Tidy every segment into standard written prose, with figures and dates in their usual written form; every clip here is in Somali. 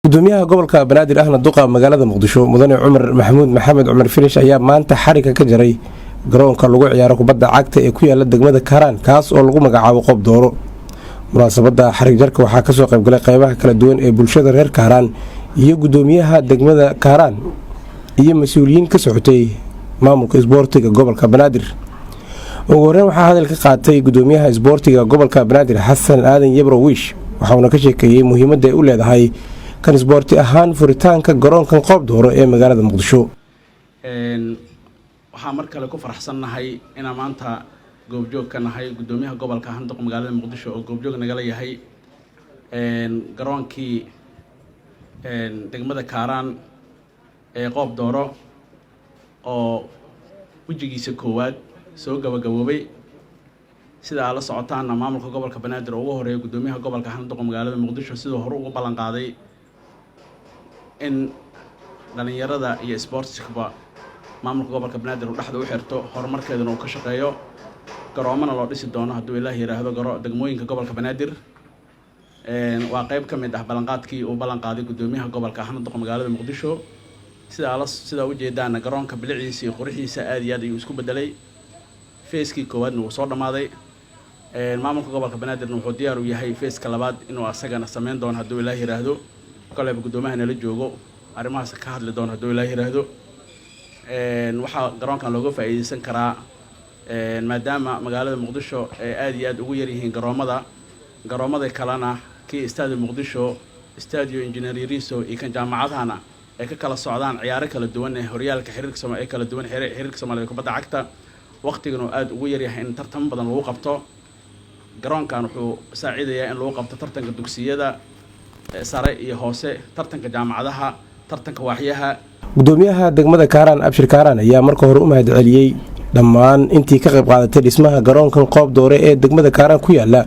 gudoomiyaha gobolka banaadir ahna duqa magaalada muqdisho mudane cumar maxamuud maxamed cumar filish ayaa maanta xariga ka jaray garoonka lagu ciyaaro kubadda cagta ee ku yaala degmada Kaaraan kaas oo lagu magacaabo Qoob Dooro. munaasabada xarig jarka waxaa kasoo qayb galay qaybaha kala duwan ee bulshada reer Kaaraan iyo gudoomiyaha degmada Kaaraan iyo mas'uuliyiin ka socotay maamulka isboortiga gobolka banaadir. ugu horreyn waxaa hadal ka qaatay gudoomiyaha isboortiga gobolka banaadir Xasan Aadan Yebro Wiish waxaana ka sheekeeyay muhiimadda ay u leedahay kan isboorti ahaan furitaanka garoonkan Qoob Dooro ee magaalada muqdisho. waxaa mar kale ku faraxsannahay inaan maanta goobjoog ka nahay gudoomiyaha gobolka handaq magaalada muqdisho oo goobjoog nagala yahay garoonkii degmada Kaaraan ee Qoob Dooro oo wajigiisa koowaad soo gabagaboobay sida la socotaan maamulka gobolka banaadir ugu horeeyay gudoomiyaha gobolka handaq magaalada muqdisho sidoo hore ugu ballan qaaday in dhalinyarada iyo sportska maamulka gobolka banaadir uu dhaxda u xirto horumarkeedana uu ka shaqeeyo garoomana loo dhisi doono hadduu Ilaahay yiraahdo degmooyinka gobolka banaadir waa qayb ka mid ah ballanqaadkii uu ballan qaaday gudoomiyaha gobolka handaq magaalada muqdisho sida u jeedaan garoonka biliciisa iyo qurxiisa aad iyo aad ayuu isku bedelay feeskii koowaadna wuu soo dhamaaday maamulka gobolka banaadirna wuxuu diyaar u yahay feeska labaad inuu asagana sameyn doono hadduu Ilaahay yiraahdo koleyba gudoomiyaha nala joogo arrimahaas ka hadli doono hadduu Ilaahay yiraahdo waxaa garoonkan looga faa'iideysan karaa maadaama magaalada muqdisho ay aad iyo aad ugu yar yihiin garoomada kalena kii istaadi muqdisho istaadiyo engineer Yariso iyo kan jaamacadahana ay ka kala socdaan ciyaaro kala duwan ee horyaalka xiriirka Soomaaliya kala duwan xiriirka Soomaaliya kubadda cagta waqtigana aad ugu yar yahay in tartan badan lagu qabto garoonkan wuxuu saaciidayaa in lagu qabto tartanka dugsiyada sare iyo hoose tartanka jaamacadaha tartanka waaxyaha. gudoomiyaha degmada Kaaraan Abshir Kaaraan ayaa marka hore u mahad celiyay dhammaan intii ka qayb qaadatay dhismaha garoonkan Qoob Dooro ee degmada Kaaraan ku yaala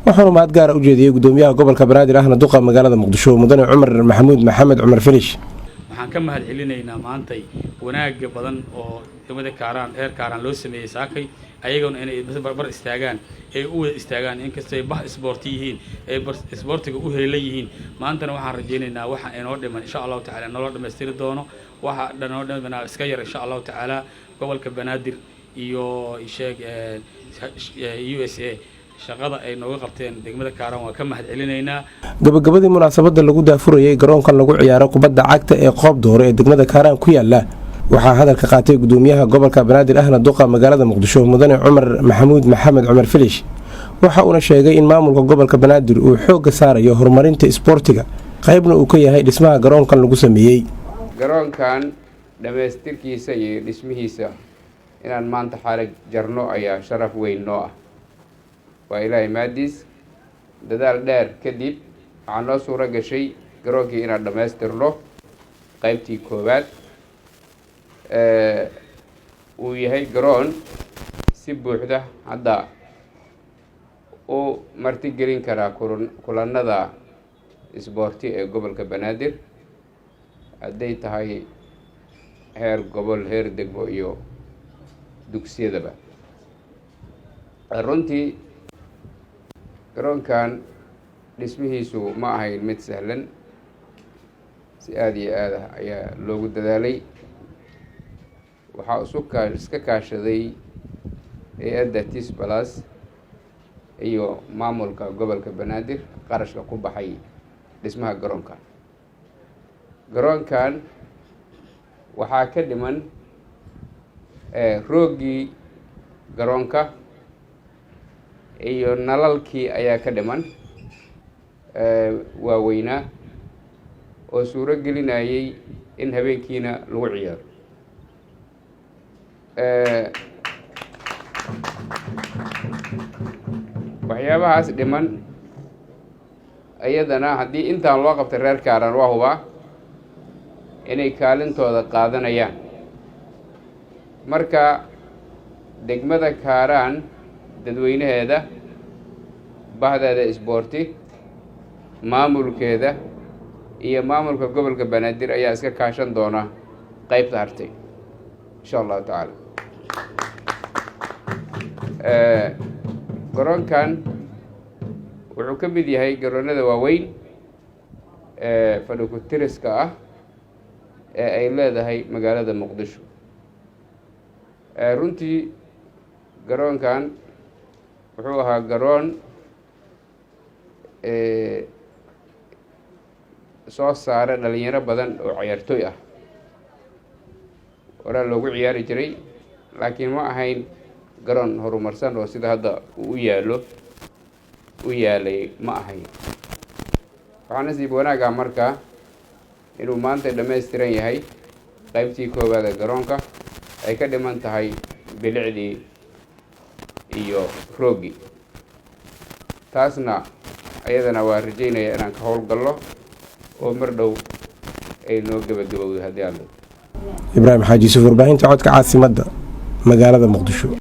waxaana mahad gaar ah u jeediyay gudoomiyaha gobolka banaadir ahna duqa magaalada muqdisho mudane cumar maxamuud maxamed cumar filish. waxaan ka mahad celinaynaa maantay wanaaga badan oo degmada Kaaraan reer Kaaraan loo sameeyay saakay ayaguna inay barbar istaagaan ay u wada istaagaan inkastoo bah isboorti yihiin ay isboortiga u heelan yihiin maantana waxaan rajaynaynaa waxa inoo dhiman insha Allah taala nolol dhameystiri doono waxa dhanoo dhan iska yar insha Allah taala gobolka banaadir iyo USA shaqada ay nooga qabteen degmada Kaaraan waa ka mahad celinaynaa. gabagabadii munaasabada lagu daafurayay garoonkan lagu ciyaaro kubadda cagta ee Qoob Dooro ee degmada Kaaraan ku yaala waxaa hadal ka qaatay gudoomiyaha gobolka banaadir ahna duqa magaalada muqdisho mudane cumar maxamuud maxamed cumar filish waxa uu sheegay in maamulka gobolka banaadir uu xoog saarayo horumarinta isboortiga qaybna uu ka yahay dhismaha garoonkan lagu sameeyay. garoonkan dhameystirkiisa iyo dhismihiisa inaan maanta xarig jarno ayaa sharaf weyn noo ah waa Ilaahay maadiis dadaal dheer kadib waxaa noo suura gashay garoonkii inaan dhameystirno qaybtii koowaad uu yahay garoon si buuxda hadda u martigelin karaa kulanada isboorti ee gobolka banaadir hadday tahay heer gobol heer degmo iyo dugsiyadaba. runtii garoonkan dhismihiisu ma ahayn mid sahlan si aad iyo aad ah ayaa loogu dadaalay waxaa iska kaashaday hay-adda Tisbalas iyo maamulka gobolka banaadir qarashka ku baxay dhismaha garoonkan waxaa ka dhiman roogii garoonka iyo nalalkii ayaa ka dhiman waaweynaa oo suuro gelinayay in habeenkiina lagu ciyaaro. waxyaabahaas dhiman iyadana haddii intaan loo qabtay reer Kaaraan waa hubaa inay kaalintooda qaadanayaan. marka degmada Kaaraan dadweynaheeda bahdeeda isboorti maamulkeeda iyo maamulka gobolka banaadir ayaa iska kaashan doona qaybta hartay insha Allah taala. garoonkan wuxuu ka mid yahay garoonada waaweyn fadhikutiriska ah ee ay leedahay magaalada muqdisho. Runtii garoonkan wuxuu ahaa garoon soo saara dhalinyaro badan oo ciyaartooy ah, horaa loogu ciyaari jiray, laakiin ma ahayn garoon horumarsan oo sida hadda uu u yaalay ma ahayn. waxaa nasiib wanaaga markaa inuu maanta dhammaystiran yahay qaybtii koowaad ee garoonka, ay ka dhiman tahay bilicdii iyo roogii. taasna ayadana waa rajaynaya inaan ka howlgallo oo mar dhow ay noo gabagabowdo haddii aan ibraahim xaaji yuusuf, warbaahinta codka caasimadda magaalada muqdisho.